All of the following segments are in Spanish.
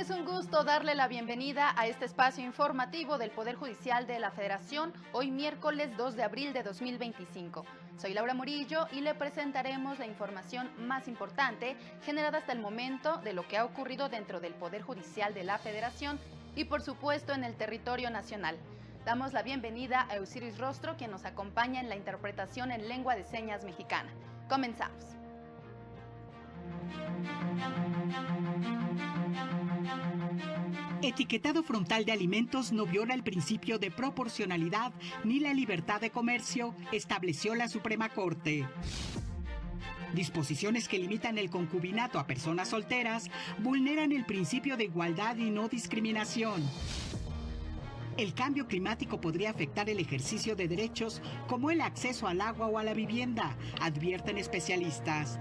Es un gusto darle la bienvenida a este espacio informativo del Poder Judicial de la Federación, hoy miércoles 2 de abril de 2025. Soy Laura Murillo y le presentaremos la información más importante generada hasta el momento de lo que ha ocurrido dentro del Poder Judicial de la Federación y por supuesto en el territorio nacional. Damos la bienvenida a Eusiris Rostro, quien nos acompaña en la interpretación en lengua de señas mexicana. Comenzamos. Etiquetado frontal de alimentos no viola el principio de proporcionalidad ni la libertad de comercio, estableció la Suprema Corte. Disposiciones que limitan el concubinato a personas solteras vulneran el principio de igualdad y no discriminación. El cambio climático podría afectar el ejercicio de derechos como el acceso al agua o a la vivienda, advierten especialistas.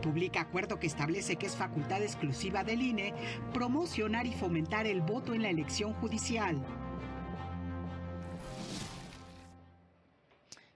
Publica acuerdo que establece que es facultad exclusiva del INE promocionar y fomentar el voto en la elección judicial.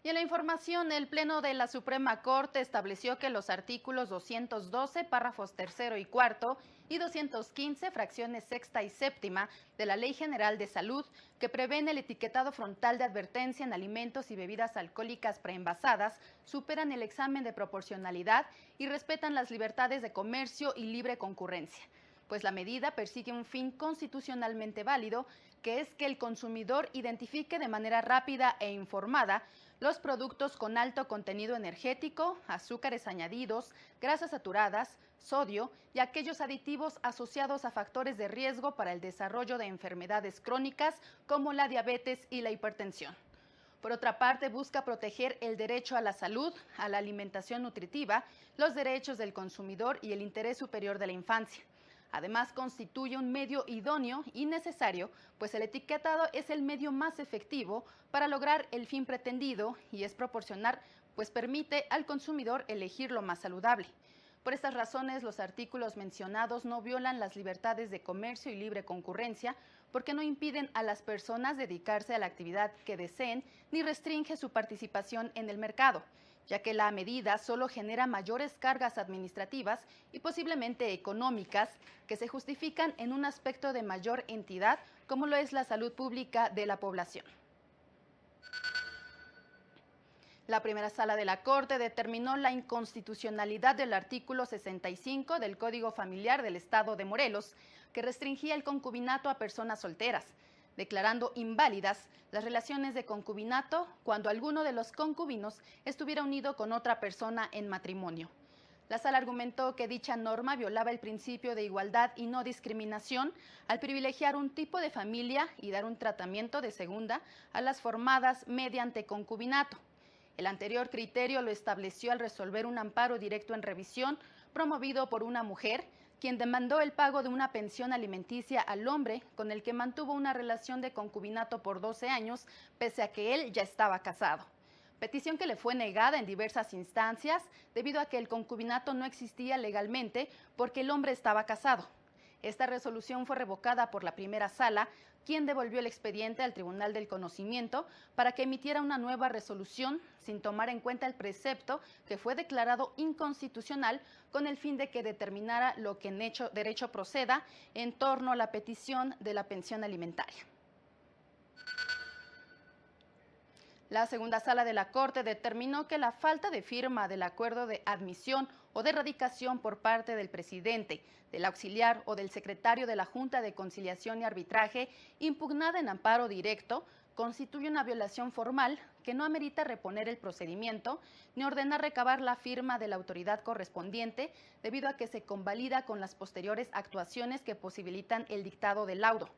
Y en la información, el Pleno de la Suprema Corte estableció que los artículos 212, párrafos tercero y cuarto, y 215, fracciones sexta y séptima, de la Ley General de Salud, que prevén el etiquetado frontal de advertencia en alimentos y bebidas alcohólicas preenvasadas, superan el examen de proporcionalidad y respetan las libertades de comercio y libre concurrencia, pues la medida persigue un fin constitucionalmente válido, que es que el consumidor identifique de manera rápida e informada los productos con alto contenido energético, azúcares añadidos, grasas saturadas, sodio y aquellos aditivos asociados a factores de riesgo para el desarrollo de enfermedades crónicas como la diabetes y la hipertensión. Por otra parte, busca proteger el derecho a la salud, a la alimentación nutritiva, los derechos del consumidor y el interés superior de la infancia. Además, constituye un medio idóneo y necesario, pues el etiquetado es el medio más efectivo para lograr el fin pretendido y es proporcionar, pues permite al consumidor elegir lo más saludable. Por estas razones, los artículos mencionados no violan las libertades de comercio y libre concurrencia, porque no impiden a las personas dedicarse a la actividad que deseen ni restringe su participación en el mercado, ya que la medida solo genera mayores cargas administrativas y posiblemente económicas que se justifican en un aspecto de mayor entidad, como lo es la salud pública de la población. La primera sala de la Corte determinó la inconstitucionalidad del artículo 65 del Código Familiar del Estado de Morelos, que restringía el concubinato a personas solteras, declarando inválidas las relaciones de concubinato cuando alguno de los concubinos estuviera unido con otra persona en matrimonio. La sala argumentó que dicha norma violaba el principio de igualdad y no discriminación al privilegiar un tipo de familia y dar un tratamiento de segunda a las formadas mediante concubinato. El anterior criterio lo estableció al resolver un amparo directo en revisión promovido por una mujer, quien demandó el pago de una pensión alimenticia al hombre con el que mantuvo una relación de concubinato por 12 años, pese a que él ya estaba casado. Petición que le fue negada en diversas instancias debido a que el concubinato no existía legalmente porque el hombre estaba casado. Esta resolución fue revocada por la primera sala, quien devolvió el expediente al Tribunal del Conocimiento para que emitiera una nueva resolución sin tomar en cuenta el precepto que fue declarado inconstitucional con el fin de que determinara lo que en derecho proceda en torno a la petición de la pensión alimentaria. La segunda sala de la Corte determinó que la falta de firma del acuerdo de admisión o de erradicación por parte del presidente, del auxiliar o del secretario de la Junta de Conciliación y Arbitraje, impugnada en amparo directo, constituye una violación formal que no amerita reponer el procedimiento ni ordenar recabar la firma de la autoridad correspondiente, debido a que se convalida con las posteriores actuaciones que posibilitan el dictado del laudo.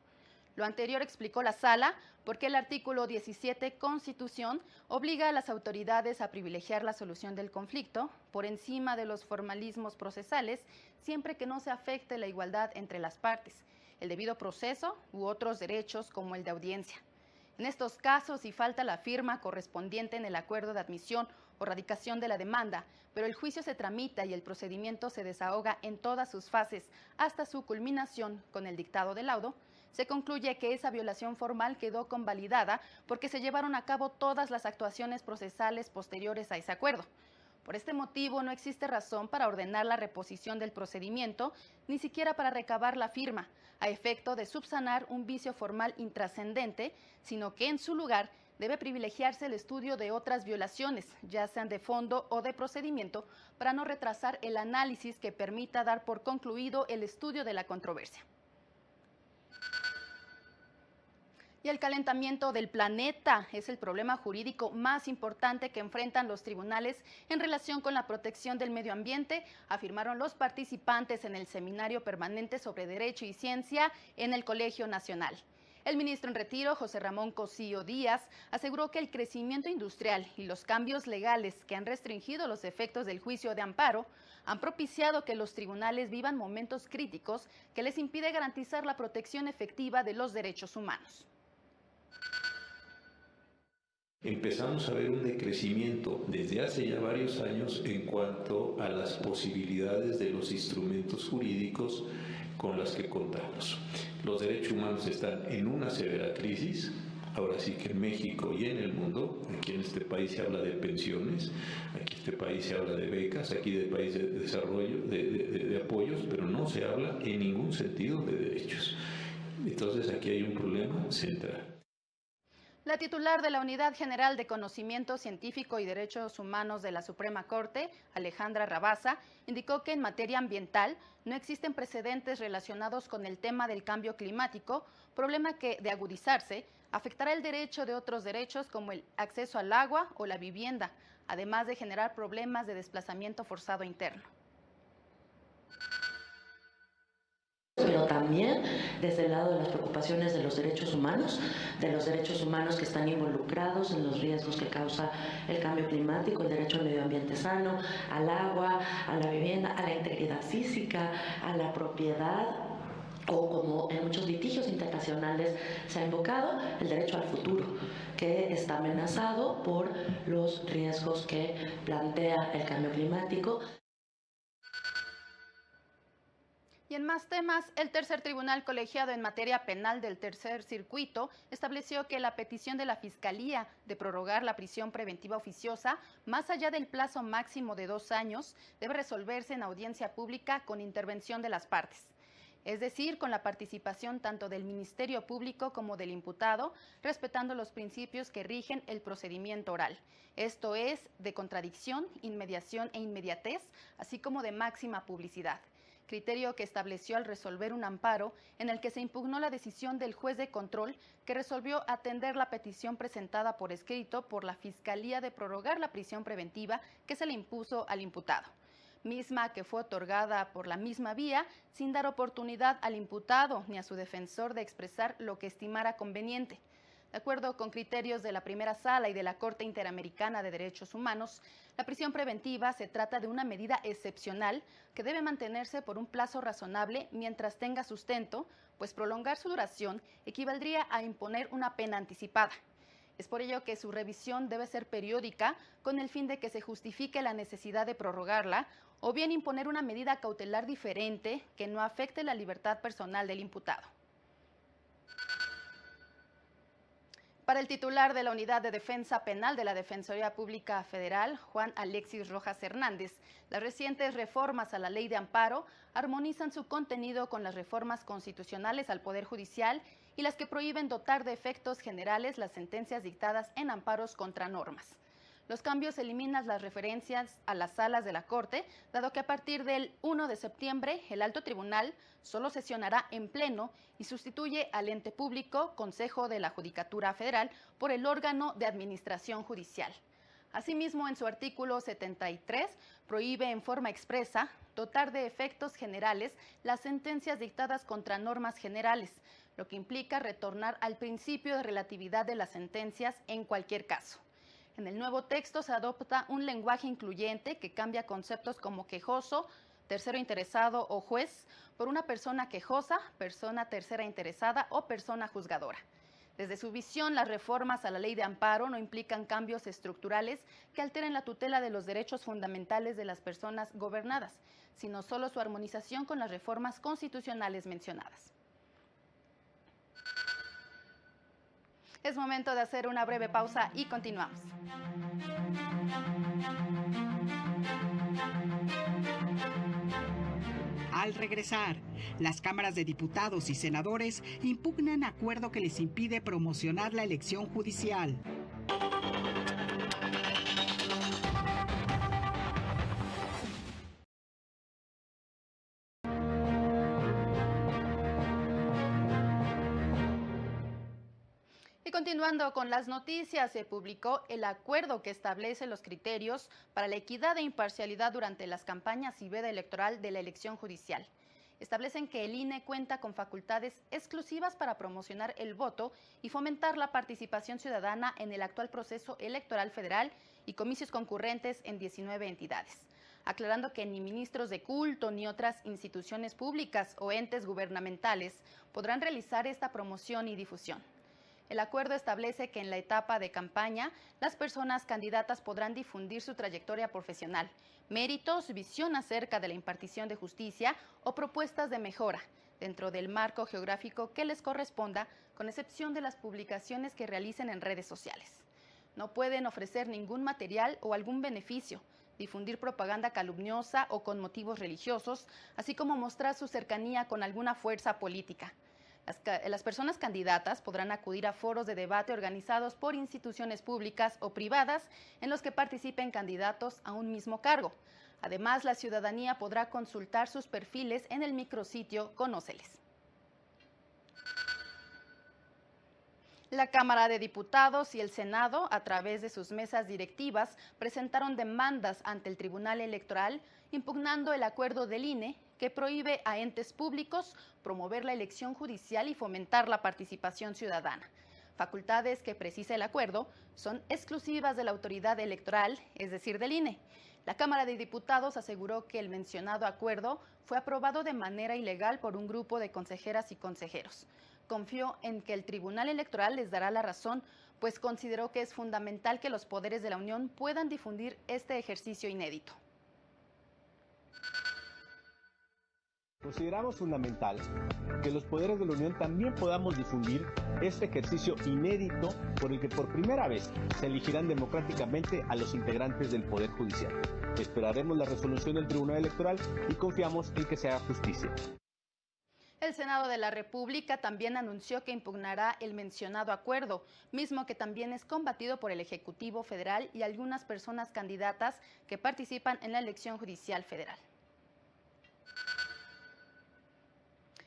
Lo anterior explicó la sala porque el artículo 17 Constitución obliga a las autoridades a privilegiar la solución del conflicto por encima de los formalismos procesales, siempre que no se afecte la igualdad entre las partes, el debido proceso u otros derechos como el de audiencia. En estos casos, si falta la firma correspondiente en el acuerdo de admisión o radicación de la demanda, pero el juicio se tramita y el procedimiento se desahoga en todas sus fases hasta su culminación con el dictado del laudo, se concluye que esa violación formal quedó convalidada porque se llevaron a cabo todas las actuaciones procesales posteriores a ese acuerdo. Por este motivo, no existe razón para ordenar la reposición del procedimiento, ni siquiera para recabar la firma, a efecto de subsanar un vicio formal intrascendente, sino que en su lugar debe privilegiarse el estudio de otras violaciones, ya sean de fondo o de procedimiento, para no retrasar el análisis que permita dar por concluido el estudio de la controversia. Y el calentamiento del planeta es el problema jurídico más importante que enfrentan los tribunales en relación con la protección del medio ambiente, afirmaron los participantes en el Seminario Permanente sobre Derecho y Ciencia en el Colegio Nacional. El ministro en retiro, José Ramón Cosío Díaz, aseguró que el crecimiento industrial y los cambios legales que han restringido los efectos del juicio de amparo han propiciado que los tribunales vivan momentos críticos que les impide garantizar la protección efectiva de los derechos humanos. Empezamos a ver un decrecimiento desde hace ya varios años en cuanto a las posibilidades de los instrumentos jurídicos con las que contamos. Los derechos humanos están en una severa crisis, ahora sí que en México y en el mundo. Aquí en este país se habla de pensiones, aquí en este país se habla de becas, aquí de país de desarrollo, de apoyos, pero no se habla en ningún sentido de derechos. Entonces aquí hay un problema central. La titular de la Unidad General de Conocimiento Científico y Derechos Humanos de la Suprema Corte, Alejandra Rabasa, indicó que en materia ambiental no existen precedentes relacionados con el tema del cambio climático, problema que, de agudizarse, afectará el derecho de otros derechos como el acceso al agua o la vivienda, además de generar problemas de desplazamiento forzado interno. Pero también desde el lado de las preocupaciones de los derechos humanos que están involucrados en los riesgos que causa el cambio climático, el derecho al medio ambiente sano, al agua, a la vivienda, a la integridad física, a la propiedad, o como en muchos litigios internacionales se ha invocado, el derecho al futuro, que está amenazado por los riesgos que plantea el cambio climático. Y en más temas, el tercer tribunal colegiado en materia penal del tercer circuito estableció que la petición de la Fiscalía de prorrogar la prisión preventiva oficiosa más allá del plazo máximo de 2 años debe resolverse en audiencia pública con intervención de las partes, es decir, con la participación tanto del Ministerio Público como del imputado, respetando los principios que rigen el procedimiento oral. Esto es, de contradicción, inmediación e inmediatez, así como de máxima publicidad. Criterio que estableció al resolver un amparo en el que se impugnó la decisión del juez de control que resolvió atender la petición presentada por escrito por la Fiscalía de prorrogar la prisión preventiva que se le impuso al imputado, misma que fue otorgada por la misma vía sin dar oportunidad al imputado ni a su defensor de expresar lo que estimara conveniente. De acuerdo con criterios de la Primera Sala y de la Corte Interamericana de Derechos Humanos, la prisión preventiva se trata de una medida excepcional que debe mantenerse por un plazo razonable mientras tenga sustento, pues prolongar su duración equivaldría a imponer una pena anticipada. Es por ello que su revisión debe ser periódica con el fin de que se justifique la necesidad de prorrogarla o bien imponer una medida cautelar diferente que no afecte la libertad personal del imputado. Para el titular de la Unidad de Defensa Penal de la Defensoría Pública Federal, Juan Alexis Rojas Hernández, las recientes reformas a la Ley de Amparo armonizan su contenido con las reformas constitucionales al Poder Judicial y las que prohíben dotar de efectos generales las sentencias dictadas en amparos contra normas. Los cambios eliminan las referencias a las salas de la Corte, dado que a partir del 1 de septiembre el Alto Tribunal solo sesionará en pleno y sustituye al ente público Consejo de la Judicatura Federal por el órgano de administración judicial. Asimismo, en su artículo 73, prohíbe en forma expresa dotar de efectos generales las sentencias dictadas contra normas generales, lo que implica retornar al principio de relatividad de las sentencias en cualquier caso. En el nuevo texto se adopta un lenguaje incluyente que cambia conceptos como quejoso, tercero interesado o juez por una persona quejosa, persona tercera interesada o persona juzgadora. Desde su visión, las reformas a la Ley de Amparo no implican cambios estructurales que alteren la tutela de los derechos fundamentales de las personas gobernadas, sino solo su armonización con las reformas constitucionales mencionadas. Es momento de hacer una breve pausa y continuamos. Al regresar, las cámaras de diputados y senadores impugnan acuerdo que les impide promocionar la elección judicial. Y continuando con las noticias, se publicó el acuerdo que establece los criterios para la equidad e imparcialidad durante las campañas y veda electoral de la elección judicial. Establecen que el INE cuenta con facultades exclusivas para promocionar el voto y fomentar la participación ciudadana en el actual proceso electoral federal y comicios concurrentes en 19 entidades, aclarando que ni ministros de culto ni otras instituciones públicas o entes gubernamentales podrán realizar esta promoción y difusión. El acuerdo establece que en la etapa de campaña, las personas candidatas podrán difundir su trayectoria profesional, méritos, visión acerca de la impartición de justicia o propuestas de mejora, dentro del marco geográfico que les corresponda, con excepción de las publicaciones que realicen en redes sociales. No pueden ofrecer ningún material o algún beneficio, difundir propaganda calumniosa o con motivos religiosos, así como mostrar su cercanía con alguna fuerza política. Las personas candidatas podrán acudir a foros de debate organizados por instituciones públicas o privadas en los que participen candidatos a un mismo cargo. Además, la ciudadanía podrá consultar sus perfiles en el micrositio Conóceles. La Cámara de Diputados y el Senado, a través de sus mesas directivas, presentaron demandas ante el Tribunal Electoral impugnando el acuerdo del INE que prohíbe a entes públicos promover la elección judicial y fomentar la participación ciudadana. Facultades que, precisa el acuerdo, son exclusivas de la autoridad electoral, es decir, del INE. La Cámara de Diputados aseguró que el mencionado acuerdo fue aprobado de manera ilegal por un grupo de consejeras y consejeros. Confió en que el Tribunal Electoral les dará la razón, pues consideró que es fundamental que los poderes de la Unión puedan difundir este ejercicio inédito. Consideramos fundamental que los poderes de la Unión también podamos difundir este ejercicio inédito por el que por primera vez se elegirán democráticamente a los integrantes del Poder Judicial. Esperaremos la resolución del Tribunal Electoral y confiamos en que se haga justicia. El Senado de la República también anunció que impugnará el mencionado acuerdo, mismo que también es combatido por el Ejecutivo Federal y algunas personas candidatas que participan en la elección judicial federal.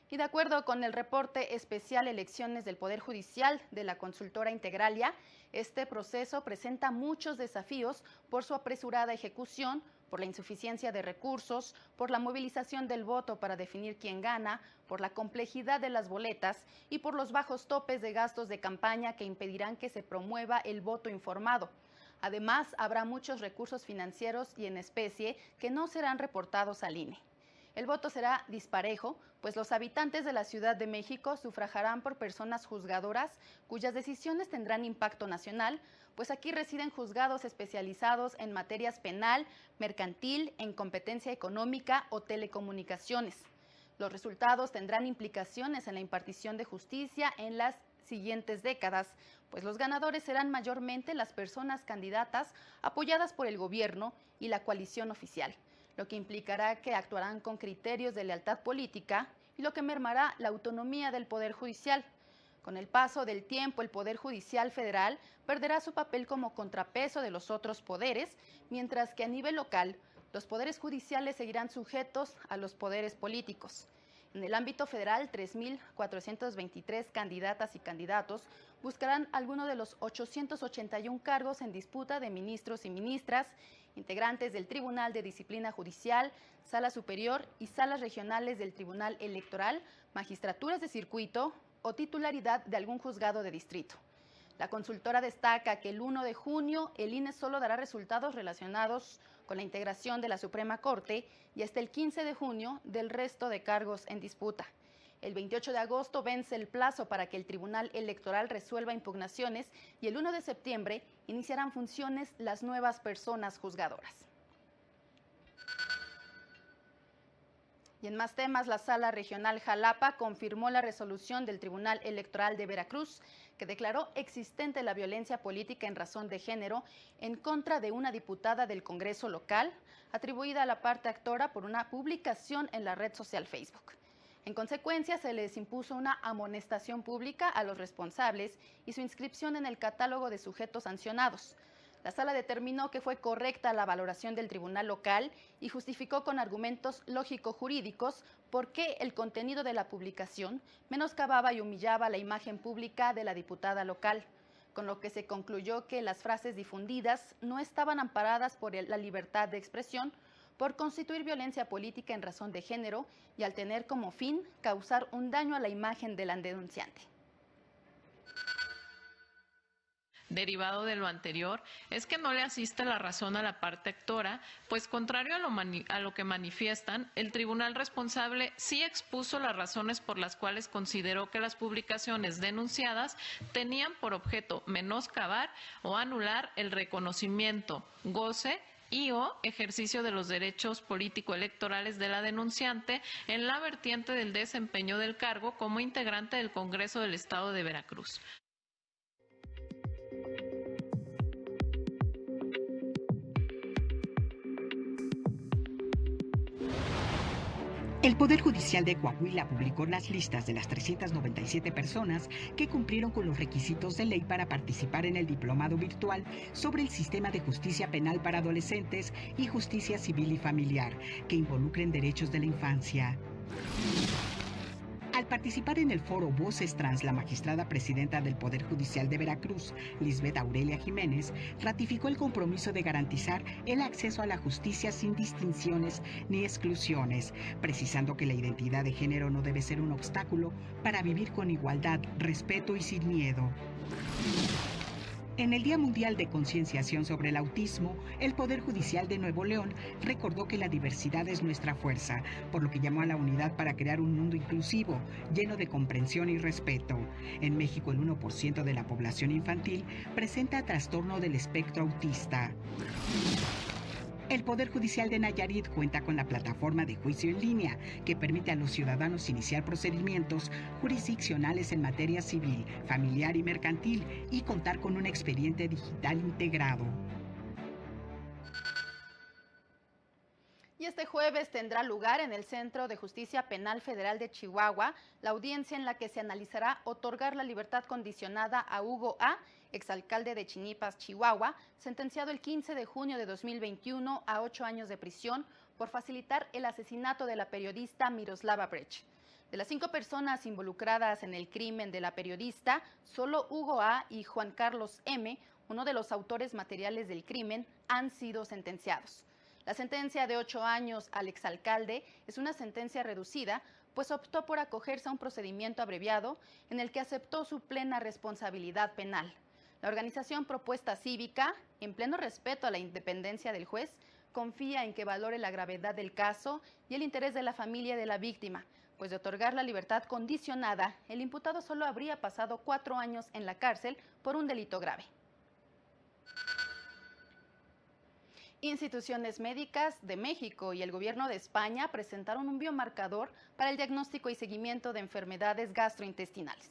Y de acuerdo con el reporte especial Elecciones del Poder Judicial de la consultora Integralia, este proceso presenta muchos desafíos por su apresurada ejecución, por la insuficiencia de recursos, por la movilización del voto para definir quién gana, por la complejidad de las boletas y por los bajos topes de gastos de campaña que impedirán que se promueva el voto informado. Además, habrá muchos recursos financieros y en especie que no serán reportados al INE. El voto será disparejo, pues los habitantes de la Ciudad de México sufragarán por personas juzgadoras cuyas decisiones tendrán impacto nacional, pues aquí residen juzgados especializados en materias penal, mercantil, en competencia económica o telecomunicaciones. Los resultados tendrán implicaciones en la impartición de justicia en las siguientes décadas, pues los ganadores serán mayormente las personas candidatas apoyadas por el gobierno y la coalición oficial, lo que implicará que actuarán con criterios de lealtad política y lo que mermará la autonomía del Poder Judicial. Con el paso del tiempo, el Poder Judicial Federal perderá su papel como contrapeso de los otros poderes, mientras que a nivel local, los poderes judiciales seguirán sujetos a los poderes políticos. En el ámbito federal, 3.423 candidatas y candidatos buscarán alguno de los 881 cargos en disputa de ministros y ministras, integrantes del Tribunal de Disciplina Judicial, Sala Superior y salas regionales del Tribunal Electoral, magistraturas de circuito o titularidad de algún juzgado de distrito. La consultora destaca que el 1 de junio el INE solo dará resultados relacionados con la integración de la Suprema Corte y hasta el 15 de junio del resto de cargos en disputa. El 28 de agosto vence el plazo para que el Tribunal Electoral resuelva impugnaciones y el 1 de septiembre iniciarán funciones las nuevas personas juzgadoras. Y en más temas, la Sala Regional Jalapa confirmó la resolución del Tribunal Electoral de Veracruz, que declaró existente la violencia política en razón de género en contra de una diputada del Congreso local, atribuida a la parte actora por una publicación en la red social Facebook. En consecuencia, se les impuso una amonestación pública a los responsables y su inscripción en el catálogo de sujetos sancionados. La sala determinó que fue correcta la valoración del tribunal local y justificó con argumentos lógico-jurídicos por qué el contenido de la publicación menoscababa y humillaba la imagen pública de la diputada local, con lo que se concluyó que las frases difundidas no estaban amparadas por la libertad de expresión, por constituir violencia política en razón de género y al tener como fin causar un daño a la imagen de la denunciante. Derivado de lo anterior, es que no le asiste la razón a la parte actora, pues contrario a lo que manifiestan, el tribunal responsable sí expuso las razones por las cuales consideró que las publicaciones denunciadas tenían por objeto menoscabar o anular el reconocimiento, goce y/o ejercicio de los derechos político-electorales de la denunciante en la vertiente del desempeño del cargo como integrante del Congreso del Estado de Veracruz. El Poder Judicial de Coahuila publicó las listas de las 397 personas que cumplieron con los requisitos de ley para participar en el diplomado virtual sobre el sistema de justicia penal para adolescentes y justicia civil y familiar, que involucren derechos de la infancia. Al participar en el foro Voces Trans, la magistrada presidenta del Poder Judicial de Veracruz, Lisbeth Aurelia Jiménez, ratificó el compromiso de garantizar el acceso a la justicia sin distinciones ni exclusiones, precisando que la identidad de género no debe ser un obstáculo para vivir con igualdad, respeto y sin miedo. En el Día Mundial de Concienciación sobre el Autismo, el Poder Judicial de Nuevo León recordó que la diversidad es nuestra fuerza, por lo que llamó a la unidad para crear un mundo inclusivo, lleno de comprensión y respeto. En México, el 1% de la población infantil presenta trastorno del espectro autista. El Poder Judicial de Nayarit cuenta con la plataforma de juicio en línea que permite a los ciudadanos iniciar procedimientos jurisdiccionales en materia civil, familiar y mercantil y contar con un expediente digital integrado. Y este jueves tendrá lugar en el Centro de Justicia Penal Federal de Chihuahua la audiencia en la que se analizará otorgar la libertad condicionada a Hugo A., exalcalde de Chinipas, Chihuahua, sentenciado el 15 de junio de 2021 a 8 años de prisión por facilitar el asesinato de la periodista Miroslava Brecht. De las 5 personas involucradas en el crimen de la periodista, solo Hugo A. y Juan Carlos M., uno de los autores materiales del crimen, han sido sentenciados. La sentencia de 8 años al exalcalde es una sentencia reducida, pues optó por acogerse a un procedimiento abreviado en el que aceptó su plena responsabilidad penal. La organización Propuesta Cívica, en pleno respeto a la independencia del juez, confía en que valore la gravedad del caso y el interés de la familia de la víctima, pues de otorgar la libertad condicionada, el imputado solo habría pasado 4 años en la cárcel por un delito grave. Instituciones médicas de México y el gobierno de España presentaron un biomarcador para el diagnóstico y seguimiento de enfermedades gastrointestinales.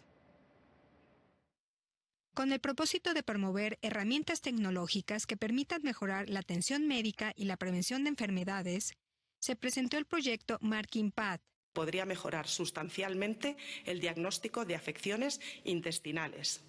Con el propósito de promover herramientas tecnológicas que permitan mejorar la atención médica y la prevención de enfermedades, se presentó el proyecto MarkingPad. Podría mejorar sustancialmente el diagnóstico de afecciones intestinales.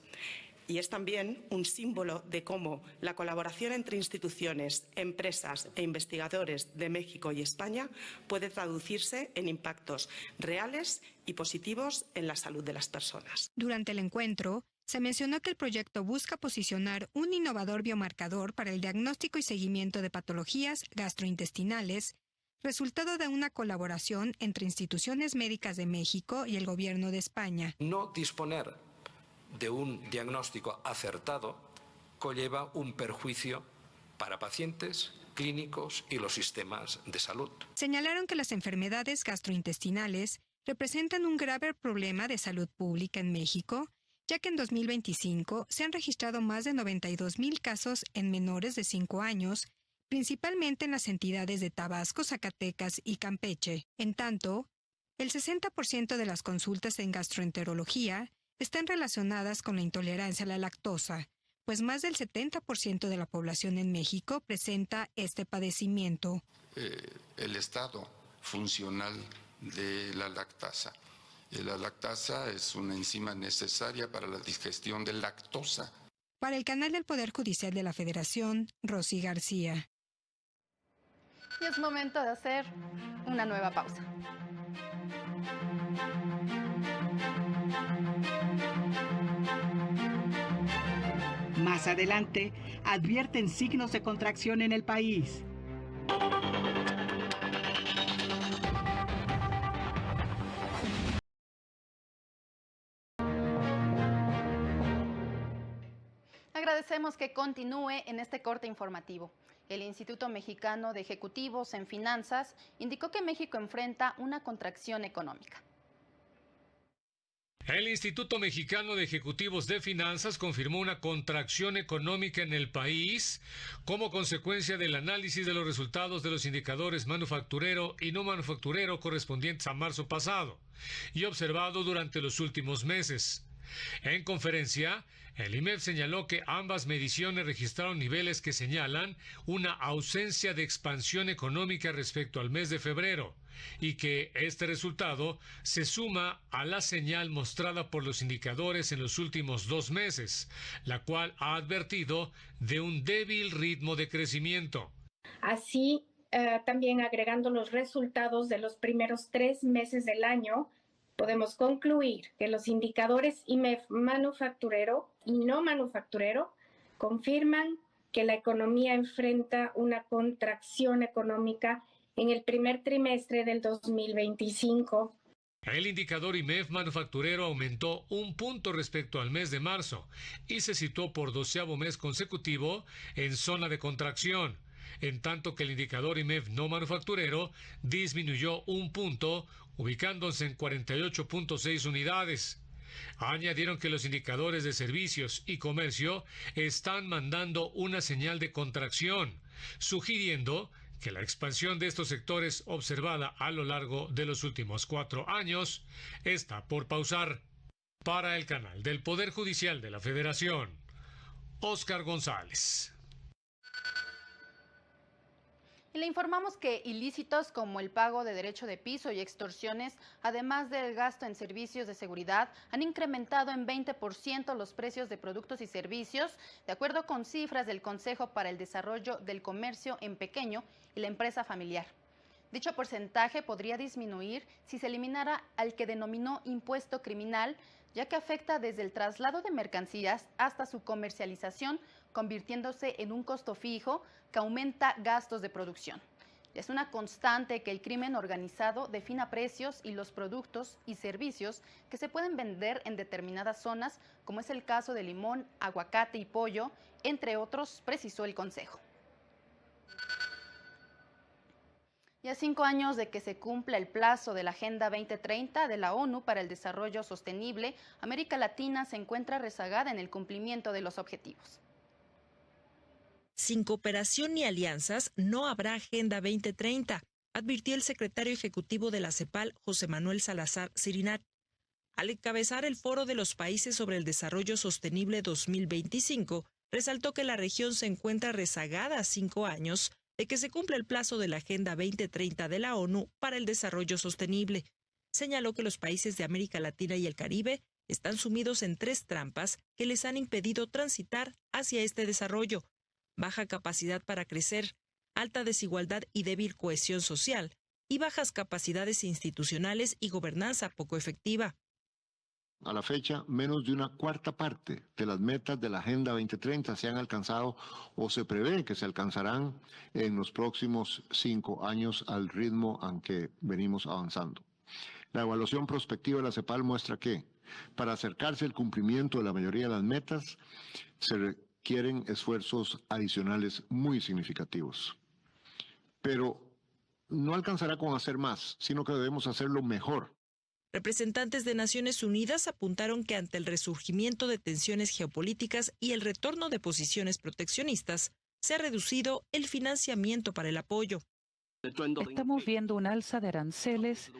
Y es también un símbolo de cómo la colaboración entre instituciones, empresas e investigadores de México y España puede traducirse en impactos reales y positivos en la salud de las personas. Durante el encuentro, se mencionó que el proyecto busca posicionar un innovador biomarcador para el diagnóstico y seguimiento de patologías gastrointestinales, resultado de una colaboración entre instituciones médicas de México y el gobierno de España. No disponer de un diagnóstico acertado conlleva un perjuicio para pacientes, clínicos y los sistemas de salud. Señalaron que las enfermedades gastrointestinales representan un grave problema de salud pública en México, ya que en 2025 se han registrado más de 92,000 casos en menores de 5 años, principalmente en las entidades de Tabasco, Zacatecas y Campeche. En tanto, el 60% de las consultas en gastroenterología están relacionadas con la intolerancia a la lactosa, pues más del 70% de la población en México presenta este padecimiento. El estado funcional de la lactasa. La lactasa es una enzima necesaria para la digestión de lactosa. Para el canal del Poder Judicial de la Federación, Rosy García. Y es momento de hacer una nueva pausa. Más adelante, advierten signos de contracción en el país. Agradecemos que continúe en este corte informativo. El Instituto Mexicano de Ejecutivos en Finanzas indicó que México enfrenta una contracción económica. El Instituto Mexicano de Ejecutivos de Finanzas confirmó una contracción económica en el país como consecuencia del análisis de los resultados de los indicadores manufacturero y no manufacturero correspondientes a marzo pasado y observado durante los últimos meses. En conferencia, el IMEF señaló que ambas mediciones registraron niveles que señalan una ausencia de expansión económica respecto al mes de febrero y que este resultado se suma a la señal mostrada por los indicadores en los últimos 2 meses, la cual ha advertido de un débil ritmo de crecimiento. Así, también agregando los resultados de los primeros 3 meses del año, podemos concluir que los indicadores IMEF manufacturero y no manufacturero confirman que la economía enfrenta una contracción económica en el primer trimestre del 2025. El indicador IMEF manufacturero aumentó 1 punto respecto al mes de marzo y se situó por 12º mes consecutivo en zona de contracción, en tanto que el indicador IMEF no manufacturero disminuyó 1 punto, ubicándose en 48.6 unidades. Añadieron que los indicadores de servicios y comercio están mandando una señal de contracción, sugiriendo que la expansión de estos sectores observada a lo largo de los últimos 4 años está por pausar. Para el canal del Poder Judicial de la Federación, Óscar González. Y le informamos que ilícitos como el pago de derecho de piso y extorsiones, además del gasto en servicios de seguridad, han incrementado en 20% los precios de productos y servicios, de acuerdo con cifras del Consejo para el Desarrollo del Comercio en Pequeño y la Empresa Familiar. Dicho porcentaje podría disminuir si se eliminara al que denominó impuesto criminal, ya que afecta desde el traslado de mercancías hasta su comercialización, convirtiéndose en un costo fijo que aumenta gastos de producción. Es una constante que el crimen organizado defina precios y los productos y servicios que se pueden vender en determinadas zonas, como es el caso de limón, aguacate y pollo, entre otros, precisó el Consejo. Y a 5 años de que se cumpla el plazo de la Agenda 2030 de la ONU para el Desarrollo Sostenible, América Latina se encuentra rezagada en el cumplimiento de los objetivos. Sin cooperación ni alianzas, no habrá Agenda 2030, advirtió el secretario ejecutivo de la CEPAL, José Manuel Salazar Cirinat. Al encabezar el Foro de los Países sobre el Desarrollo Sostenible 2025, resaltó que la región se encuentra rezagada a 5 años de que se cumpla el plazo de la Agenda 2030 de la ONU para el Desarrollo Sostenible. Señaló que los países de América Latina y el Caribe están sumidos en 3 trampas que les han impedido transitar hacia este desarrollo: baja capacidad para crecer, alta desigualdad y débil cohesión social, y bajas capacidades institucionales y gobernanza poco efectiva. A la fecha, menos de una cuarta parte de las metas de la Agenda 2030 se han alcanzado o se prevé que se alcanzarán en los próximos 5 años al ritmo en que venimos avanzando. La evaluación prospectiva de la CEPAL muestra que, para acercarse al cumplimiento de la mayoría de las metas, se requieren esfuerzos adicionales muy significativos. Pero no alcanzará con hacer más, sino que debemos hacerlo mejor. Representantes de Naciones Unidas apuntaron que ante el resurgimiento de tensiones geopolíticas y el retorno de posiciones proteccionistas, se ha reducido el financiamiento para el apoyo. Estamos viendo un alza de aranceles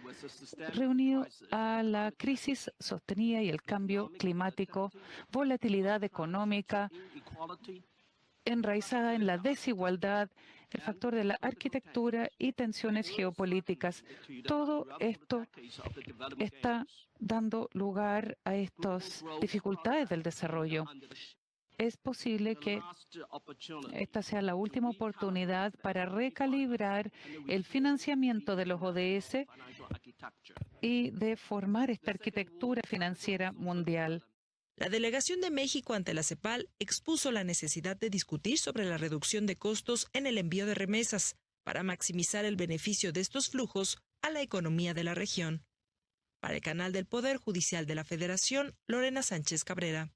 reunido a la crisis sostenida y el cambio climático, volatilidad económica enraizada en la desigualdad, el factor de la arquitectura y tensiones geopolíticas. Todo esto está dando lugar a estas dificultades del desarrollo. Es posible que esta sea la última oportunidad para recalibrar el financiamiento de los ODS y de formar esta arquitectura financiera mundial. La delegación de México ante la CEPAL expuso la necesidad de discutir sobre la reducción de costos en el envío de remesas para maximizar el beneficio de estos flujos a la economía de la región. Para el canal del Poder Judicial de la Federación, Lorena Sánchez Cabrera.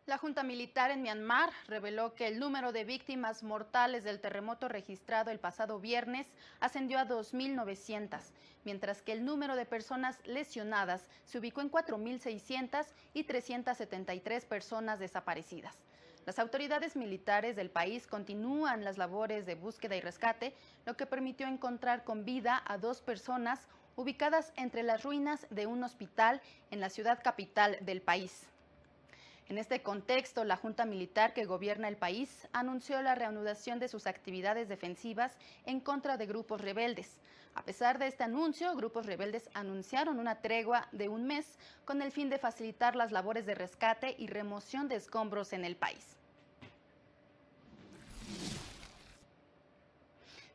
La Junta Militar en Myanmar reveló que el número de víctimas mortales del terremoto registrado el pasado viernes ascendió a 2.900, mientras que el número de personas lesionadas se ubicó en 4.600 y 373 personas desaparecidas. Las autoridades militares del país continúan las labores de búsqueda y rescate, lo que permitió encontrar con vida a 2 personas ubicadas entre las ruinas de un hospital en la ciudad capital del país. En este contexto, la Junta Militar que gobierna el país anunció la reanudación de sus actividades defensivas en contra de grupos rebeldes. A pesar de este anuncio, grupos rebeldes anunciaron una tregua de 1 mes con el fin de facilitar las labores de rescate y remoción de escombros en el país.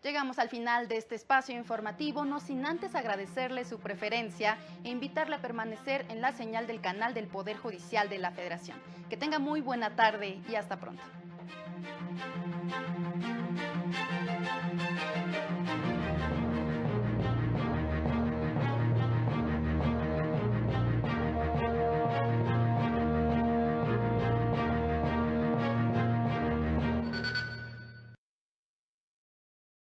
Llegamos al final de este espacio informativo, no sin antes agradecerle su preferencia e invitarle a permanecer en la señal del canal del Poder Judicial de la Federación. Que tenga muy buena tarde y hasta pronto.